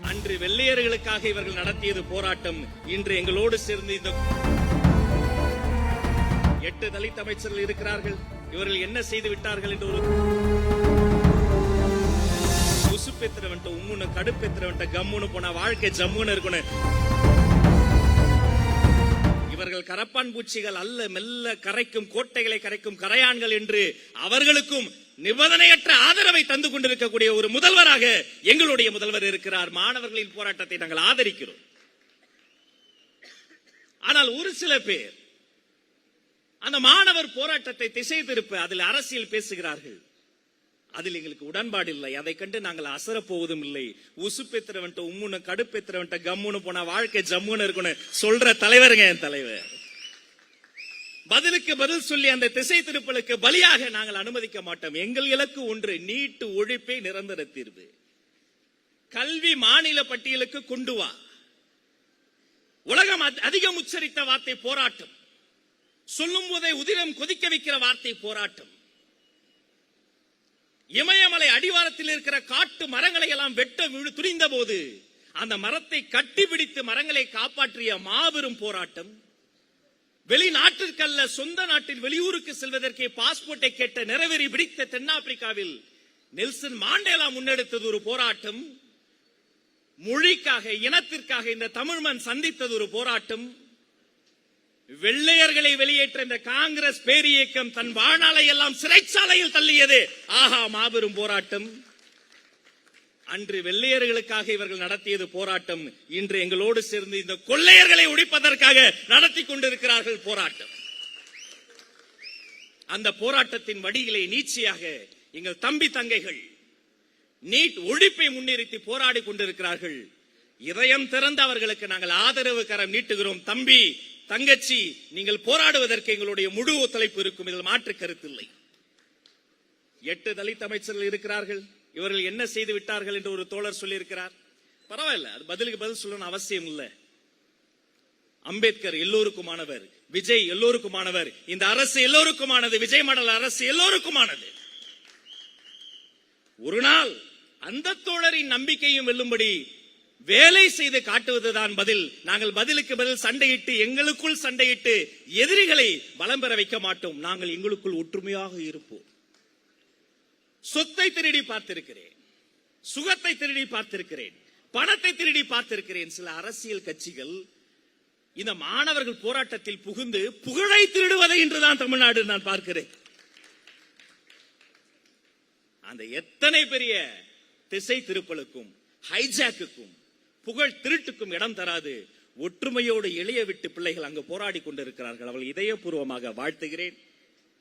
அன்று வெள்ளையர்களுக்காக இவர்கள் நடத்தியது போராட்டம். இன்று எங்களோடு சேர்ந்து இந்த 8 தலித் அமைச்சர்கள் இருக்கிறார்கள். இவர்கள் என்ன செய்து விட்டார்கள் என்று ஒரு உசுப்பெத்திரவன்ட்ட உம்முன்னு கடுப்பெத்திரவன்ட்ட கம்முன்னு போன வாழ்க்கை ஜம்முன்னு இருக்கணும். இவர்கள் கரப்பான் பூச்சிகள் அல்ல, மெல்ல கரைக்கும் கோட்டைகளை கரைக்கும் கரையான்கள் என்று அவர்களுக்கும் நிபந்தனையற்ற ஆதரவை தந்து கொண்டிருக்கக்கூடிய ஒரு முதல்வராக எங்களுடைய முதல்வர் இருக்கிறார். மாணவர்களின் போராட்டத்தை நாங்கள் ஆதரிக்கிறோம். ஆனால் ஒரு சில பேர் அந்த மாணவர் போராட்டத்தை திசை திருப்ப அதில் அரசியல் பேசுகிறார்கள். அதில் எங்களுக்கு உடன்பாடு இல்லை. அதை கண்டு நாங்கள் அசரப்போவதும் இல்லை. உசுப்பெத்திரவன்ட்ட உம்முன்னு கடுப்பெத்திரவன்ட்ட கம்முன்னு போன வாழ்க்கை ஜம்முன்னு இருக்கணும் சொல்ற தலைவருங்க என் தலைவர். பதிலுக்கு பதில் சொல்லி அந்த திசை திருப்பலுக்கு பலியாக நாங்கள் அனுமதிக்க மாட்டோம். எங்கள் இலக்கு ஒன்று, நீட்டு ஒழிப்பே நிரந்தர தீர்வு. கல்வி மாநில பட்டியலுக்கு கொண்டு வா. உலகம் அதிகம் உச்சரித்த வார்த்தை போராட்டம். சொல்லும் போதே உதிரம் கொதிக்க வைக்கிற வார்த்தை போராட்டம். இமயமலை அடிவாரத்தில் இருக்கிற காட்டு மரங்களை எல்லாம் வெட்ட துணிந்த போது அந்த மரத்தை கட்டிப்பிடித்து மரங்களை காப்பாற்றிய மாபெரும் போராட்டம். வெளிநாட்டிற்கல்ல, சொந்த நாட்டில் வெளியூருக்கு செல்வதற்கு பாஸ்போர்ட்டை கேட்ட நிறைவேறி பிடித்த தென்னாப்பிரிக்காவில் நெல்சன் மாண்டேலா முன்னெடுத்தது ஒரு போராட்டம். மொழிக்காக, இனத்திற்காக இந்த தமிழ் மண் சந்தித்தது ஒரு போராட்டம். வெள்ளையர்களை வெளியேற்ற இந்த காங்கிரஸ் பேரியக்கம் தன் வாழ்நாளை எல்லாம் சிறைச்சாலையில் தள்ளியது. ஆஹா, மாபெரும் போராட்டம். அன்று வெள்ளையர்களுக்காக இவர்கள் நடத்தியது போராட்டம். இன்று எங்களோடு சேர்ந்து இந்த கொள்ளையர்களை ஒழிப்பதற்காக நடத்தி கொண்டிருக்கிறார்கள் போராட்டம். அந்த போராட்டத்தின் வடிகளை நீட்சியாக எங்கள் தம்பி தங்கைகள் நீட் ஒழிப்பை முன்னிறுத்தி போராடி கொண்டிருக்கிறார்கள். இதயம் திறந்து அவர்களுக்கு நாங்கள் ஆதரவு கரம் நீட்டுகிறோம். தம்பி, தங்கச்சி, நீங்கள் போராடுவதற்கு எங்களுடைய முழு ஒத்துழைப்பு இருக்கும். இதில் மாற்று கருத்தில்லை. 8 தலித் அமைச்சர்கள் இருக்கிறார்கள். இவர்கள் என்ன செய்து விட்டார்கள் என்று ஒரு தோழர் சொல்லியிருக்கிறார். பரவாயில்ல, அது பதிலுக்கு பதில் சொல்லணும் அவசியம் இல்லை. அம்பேத்கர் எல்லோருக்குமானவர், விஜய் எல்லோருக்குமானவர், இந்த அரசு எல்லோருக்குமானது, விஜய் மாடல் அரசு எல்லோருக்குமானது. ஒரு நாள் அந்த தோழரின் நம்பிக்கையும் வெல்லும்படி வேலை செய்து காட்டுவதுதான் பதில். நாங்கள் பதிலுக்கு பதில் சண்டையிட்டு, எங்களுக்குள் சண்டையிட்டு எதிரிகளை பலம் பெற வைக்க மாட்டோம். நாங்கள் எங்களுக்குள் ஒற்றுமையாக இருப்போம். சொத்தை திருடி பார்த்திருக்கிறேன், சுகத்தை திருடி பார்த்திருக்கிறேன், பணத்தை திருடி பார்த்திருக்கிறேன். சில அரசியல் கட்சிகள் இந்த மாணவர்கள் போராட்டத்தில் புகுந்து புகழை திருடுவதை இன்றுதான் தமிழ்நாடு நான் பார்க்கிறேன். அந்த எத்தனை பெரிய திசை திருப்பலுக்கும் ஹைஜாக்குக்கும் புகழ் திருட்டுக்கும் இடம் தராது. ஒற்றுமையோடு எளிய விட்டு பிள்ளைகள் அங்கு போராடி கொண்டிருக்கிறார்கள். அவள் இதயபூர்வமாக வாழ்த்துகிறேன்.